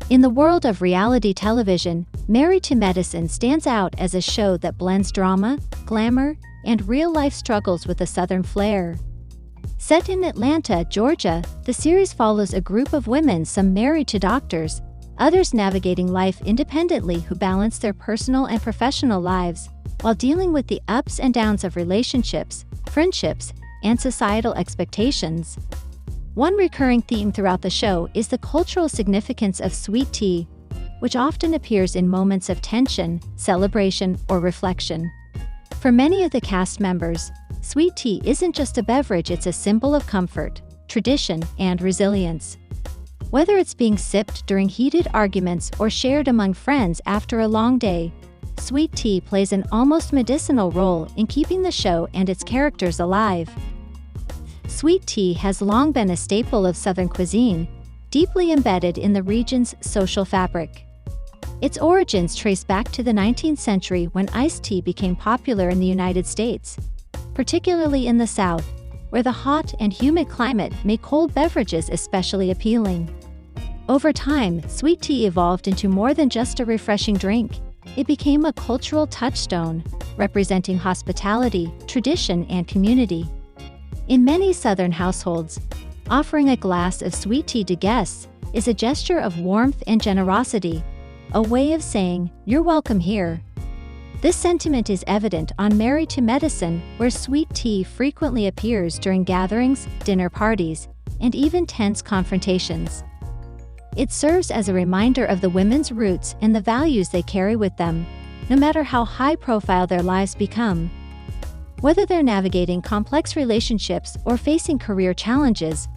In the world of reality television, Married to Medicine stands out as a show that blends drama, glamour, and real-life struggles with a Southern flair. Set in Atlanta, Georgia, the series follows a group of women, some married to doctors, others navigating life independently, who balance their personal and professional lives while dealing with the ups and downs of relationships, friendships, and societal expectations. One recurring theme throughout the show is the cultural significance of sweet tea, which often appears in moments of tension, celebration, or reflection. For many of the cast members, sweet tea isn't just a beverage, it's a symbol of comfort, tradition, and resilience. Whether it's being sipped during heated arguments or shared among friends after a long day, sweet tea plays an almost medicinal role in keeping the show and its characters alive. Sweet tea has long been a staple of Southern cuisine, deeply embedded in the region's social fabric. Its origins trace back to the 19th century, when iced tea became popular in the United States, particularly in the South, where the hot and humid climate made cold beverages especially appealing. Over time, sweet tea evolved into more than just a refreshing drink. It became a cultural touchstone, representing hospitality, tradition, and community. In many Southern households, offering a glass of sweet tea to guests is a gesture of warmth and generosity, a way of saying, "You're welcome here." This sentiment is evident on Married to Medicine, where sweet tea frequently appears during gatherings, dinner parties, and even tense confrontations. It serves as a reminder of the women's roots and the values they carry with them, no matter how high-profile their lives become. Whether they're navigating complex relationships or facing career challenges,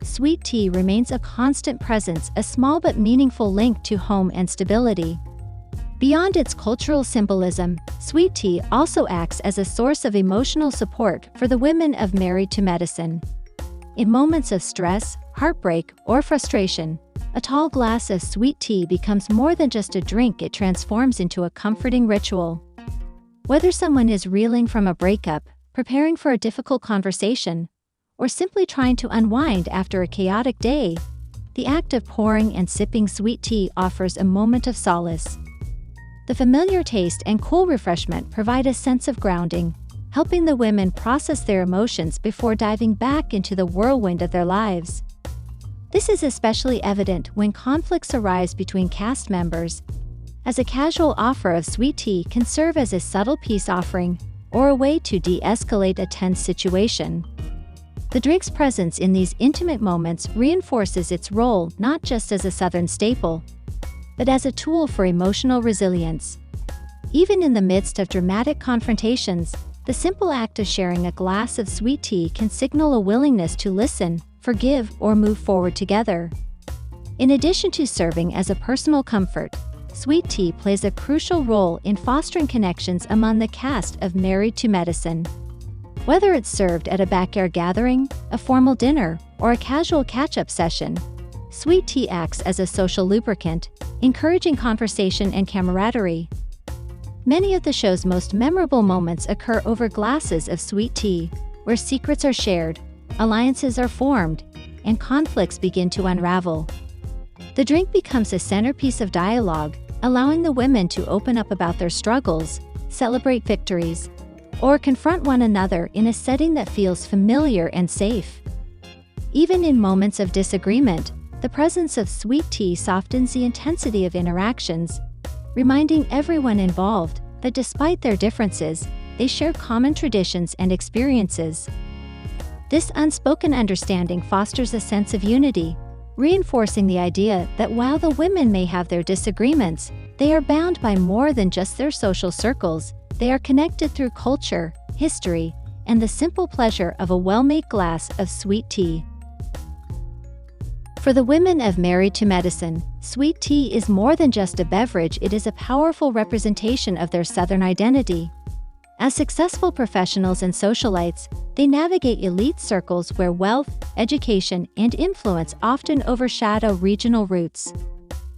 sweet tea remains a constant presence, a small but meaningful link to home and stability. Beyond its cultural symbolism, sweet tea also acts as a source of emotional support for the women of Married to Medicine. In moments of stress, heartbreak, or frustration, a tall glass of sweet tea becomes more than just a drink, it transforms into a comforting ritual. Whether someone is reeling from a breakup, preparing for a difficult conversation, or simply trying to unwind after a chaotic day, the act of pouring and sipping sweet tea offers a moment of solace. The familiar taste and cool refreshment provide a sense of grounding, helping the women process their emotions before diving back into the whirlwind of their lives. This is especially evident when conflicts arise between cast members, as a casual offer of sweet tea can serve as a subtle peace offering or a way to de-escalate a tense situation. The drink's presence in these intimate moments reinforces its role not just as a Southern staple, but as a tool for emotional resilience. Even in the midst of dramatic confrontations, the simple act of sharing a glass of sweet tea can signal a willingness to listen, forgive, or move forward together. In addition to serving as a personal comfort, sweet tea plays a crucial role in fostering connections among the cast of Married to Medicine. Whether it's served at a backyard gathering, a formal dinner, or a casual catch-up session, sweet tea acts as a social lubricant, encouraging conversation and camaraderie. Many of the show's most memorable moments occur over glasses of sweet tea, where secrets are shared, alliances are formed, and conflicts begin to unravel. The drink becomes a centerpiece of dialogue, allowing the women to open up about their struggles, celebrate victories, or confront one another in a setting that feels familiar and safe. Even in moments of disagreement, the presence of sweet tea softens the intensity of interactions, reminding everyone involved that despite their differences, they share common traditions and experiences. This unspoken understanding fosters a sense of unity, reinforcing the idea that while the women may have their disagreements, they are bound by more than just their social circles. They are connected through culture, history, and the simple pleasure of a well-made glass of sweet tea. For the women of Married to Medicine, sweet tea is more than just a beverage, it is a powerful representation of their Southern identity. As successful professionals and socialites, they navigate elite circles where wealth, education, and influence often overshadow regional roots.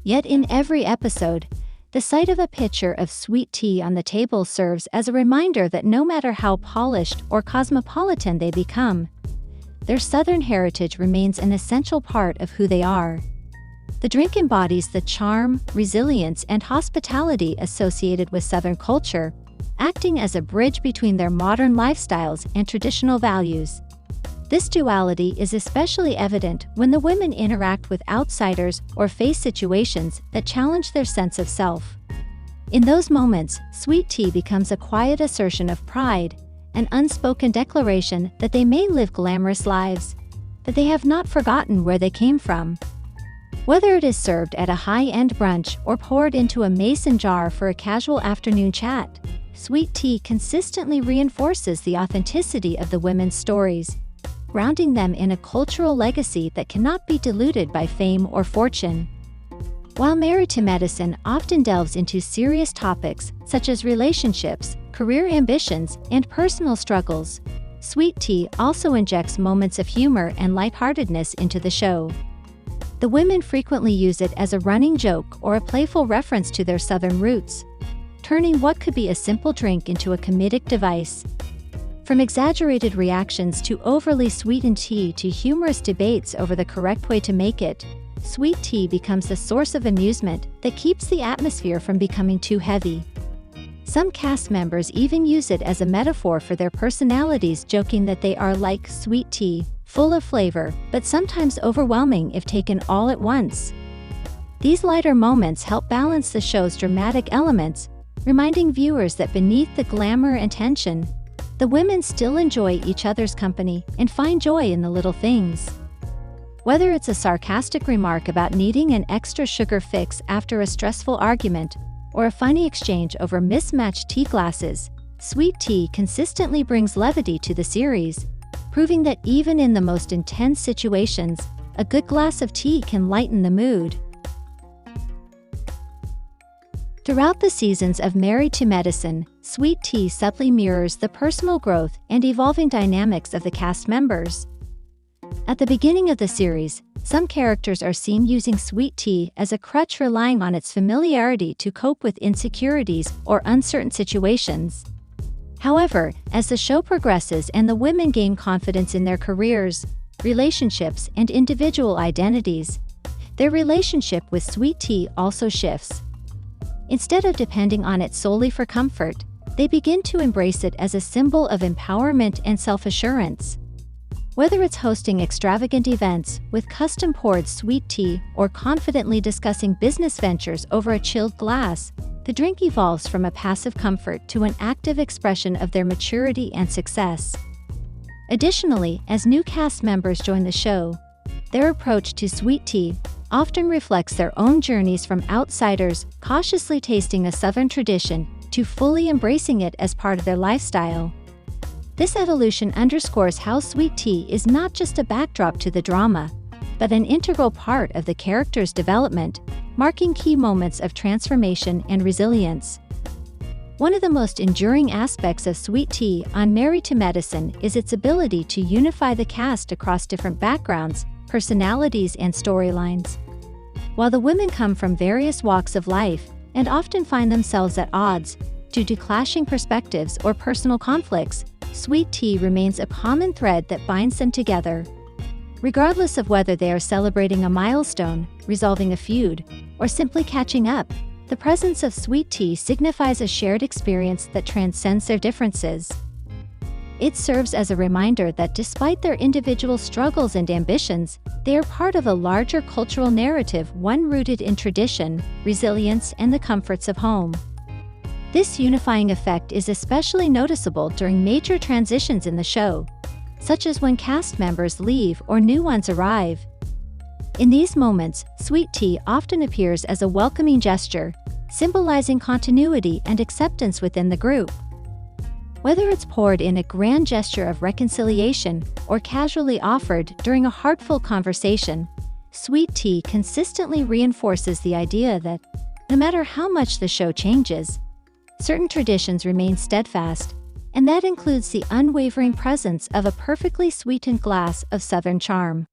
Yet in every episode, the sight of a pitcher of sweet tea on the table serves as a reminder that no matter how polished or cosmopolitan they become, their Southern heritage remains an essential part of who they are. The drink embodies the charm, resilience, and hospitality associated with Southern culture, acting as a bridge between their modern lifestyles and traditional values. This duality is especially evident when the women interact with outsiders or face situations that challenge their sense of self. In those moments, sweet tea becomes a quiet assertion of pride, an unspoken declaration that they may live glamorous lives, that they have not forgotten where they came from. Whether it is served at a high-end brunch or poured into a mason jar for a casual afternoon chat, sweet tea consistently reinforces the authenticity of the women's stories, grounding them in a cultural legacy that cannot be diluted by fame or fortune. While Married to Medicine often delves into serious topics such as relationships, career ambitions, and personal struggles, sweet tea also injects moments of humor and lightheartedness into the show. The women frequently use it as a running joke or a playful reference to their Southern roots, turning what could be a simple drink into a comedic device. From exaggerated reactions to overly sweetened tea to humorous debates over the correct way to make it, sweet tea becomes a source of amusement that keeps the atmosphere from becoming too heavy. Some cast members even use it as a metaphor for their personalities, joking that they are like sweet tea, full of flavor, but sometimes overwhelming if taken all at once. These lighter moments help balance the show's dramatic elements, reminding viewers that beneath the glamour and tension, the women still enjoy each other's company and find joy in the little things. Whether it's a sarcastic remark about needing an extra sugar fix after a stressful argument, or a funny exchange over mismatched tea glasses, sweet tea consistently brings levity to the series, proving that even in the most intense situations, a good glass of tea can lighten the mood. Throughout the seasons of Married to Medicine, sweet tea subtly mirrors the personal growth and evolving dynamics of the cast members. At the beginning of the series, some characters are seen using sweet tea as a crutch, relying on its familiarity to cope with insecurities or uncertain situations. However, as the show progresses and the women gain confidence in their careers, relationships, and individual identities, their relationship with sweet tea also shifts. Instead of depending on it solely for comfort, they begin to embrace it as a symbol of empowerment and self-assurance. Whether it's hosting extravagant events with custom-poured sweet tea or confidently discussing business ventures over a chilled glass, the drink evolves from a passive comfort to an active expression of their maturity and success. Additionally, as new cast members join the show, their approach to sweet tea often reflects their own journeys, from outsiders cautiously tasting a Southern tradition to fully embracing it as part of their lifestyle. This evolution underscores how sweet tea is not just a backdrop to the drama, but an integral part of the character's development, marking key moments of transformation and resilience. One of the most enduring aspects of sweet tea on Married to Medicine is its ability to unify the cast across different backgrounds, personalities, and storylines. While the women come from various walks of life and often find themselves at odds due to clashing perspectives or personal conflicts, sweet tea remains a common thread that binds them together. Regardless of whether they are celebrating a milestone, resolving a feud, or simply catching up, the presence of sweet tea signifies a shared experience that transcends their differences. It serves as a reminder that despite their individual struggles and ambitions, they are part of a larger cultural narrative, one rooted in tradition, resilience, and the comforts of home. This unifying effect is especially noticeable during major transitions in the show, such as when cast members leave or new ones arrive. In these moments, sweet tea often appears as a welcoming gesture, symbolizing continuity and acceptance within the group. Whether it's poured in a grand gesture of reconciliation or casually offered during a heartfelt conversation, sweet tea consistently reinforces the idea that, no matter how much the show changes, certain traditions remain steadfast, and that includes the unwavering presence of a perfectly sweetened glass of Southern charm.